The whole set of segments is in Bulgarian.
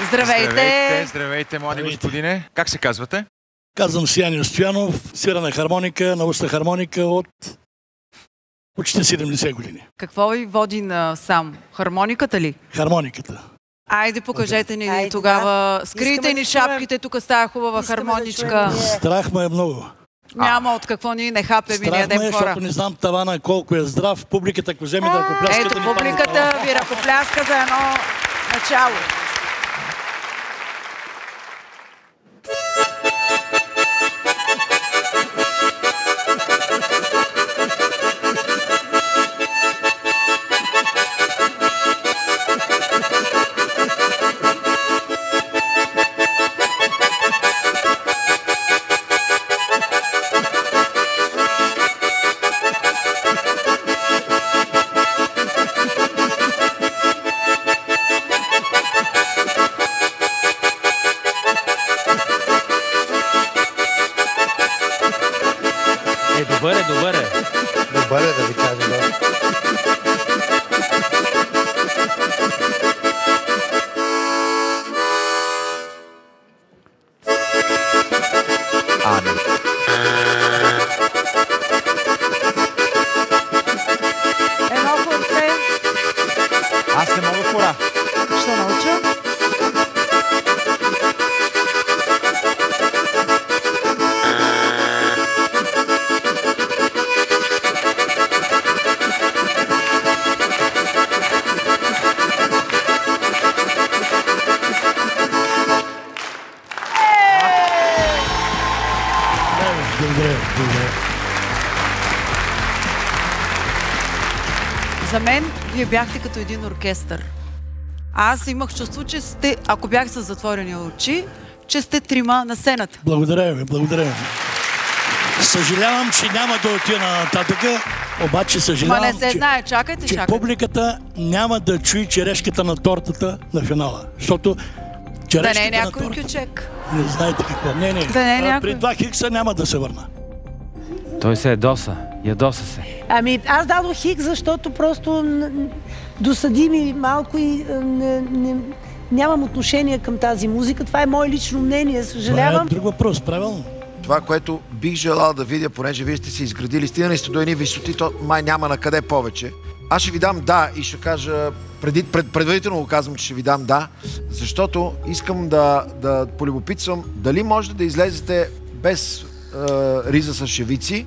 Здравейте! Здравейте, млади господине. Как се казвате? Казвам се Янио Стоянов, свира на хармоника, на уста хармоника от почти 70 години. Какво ви води на сам? Хармониката ли? Хармониката. Айде, покажете ни тогава. Скрийте ни шапките, тук става хубава хармоничка. Страх ме е много. Няма от какво ние не хапем и не ядем хора. Защото не знам тавана колко е здрав. Публиката, ако вземе да ръкопляска... Ето, публиката ви ръкопляска за едно начало. Добър е да ви кажа. Едно хлопце. Аз не мога хора. Ще науча. За мен вие бяхте като един оркестър. Аз имах чувство, че сте, ако бях с затворени очи, че сте трима на сцената. Благодаря ви, благодаря ви. Съжалявам, че няма да отида нататъка, обаче съжалявам, не се знае, чакайте, че публиката няма да чуи черешката на тортата на финала. Защото черешката да не е на някой тортата... кючек. Не знаете какво. Не. Да не е някой. При 2 хикса няма да се върна. Той се ядоса се. Ами аз дадох хик, защото просто досади ми малко и нямам отношение към тази музика. Това е мое лично мнение, съжалявам. Това е друг въпрос, правилно. Това, което бих желал да видя, понеже вие сте се изградили, стигнали сте до едни висоти, то май няма на къде повече. Аз ще ви дам да и ще кажа, предварително го казвам, че ще ви дам да, защото искам да полюбопитствам дали можете да излезете без риза с шевици,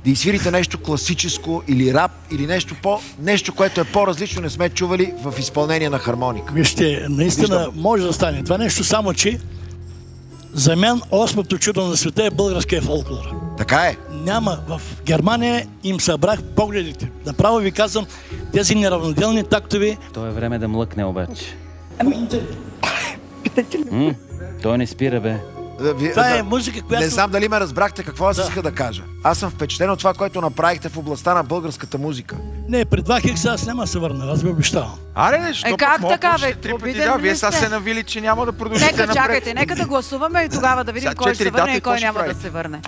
да изсвирите нещо класическо или рап, или нещо, което е по-различно, не сме чували в изпълнение на хармоника. Вижте, наистина може да стане това нещо, само че за мен 8-то чудо на света е българския фолклор. Така е. Няма. В Германия им събрах погледите. Направо ви казвам, тези неравноделни тактови... То е време да млъкне обаче. Питате ли? Той не спира, бе. Това е музика, която... Не знам дали ме разбрахте какво аз иска да кажа. Аз съм впечатлен от това, което направихте в областта на българската музика. Не, при 2 хикса аз няма да се върна, аз ви обещавам. Как така, бе? Вие са се навили, че няма да продължите напред. напред. Чакайте, нека да гласуваме и тогава да видим кой ще се върне и кой няма да се върне.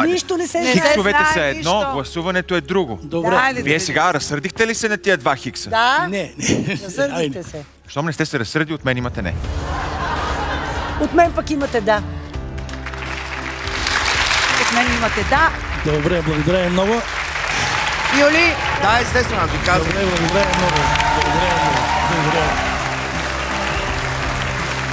Нищо не се знае. Хиксовете са едно, гласуването е друго. Добре. Вие сега разсърдихте ли се на тия 2 хикса? Да. Не. Разсърдихте се. Щом не сте се разсърди, от мен имате не. От мен пък имате да. От мен имате да. Добре, благодаря много. Юли? Да, естествено, аз ви казвам. Добре, благодаря много. Благодаря много.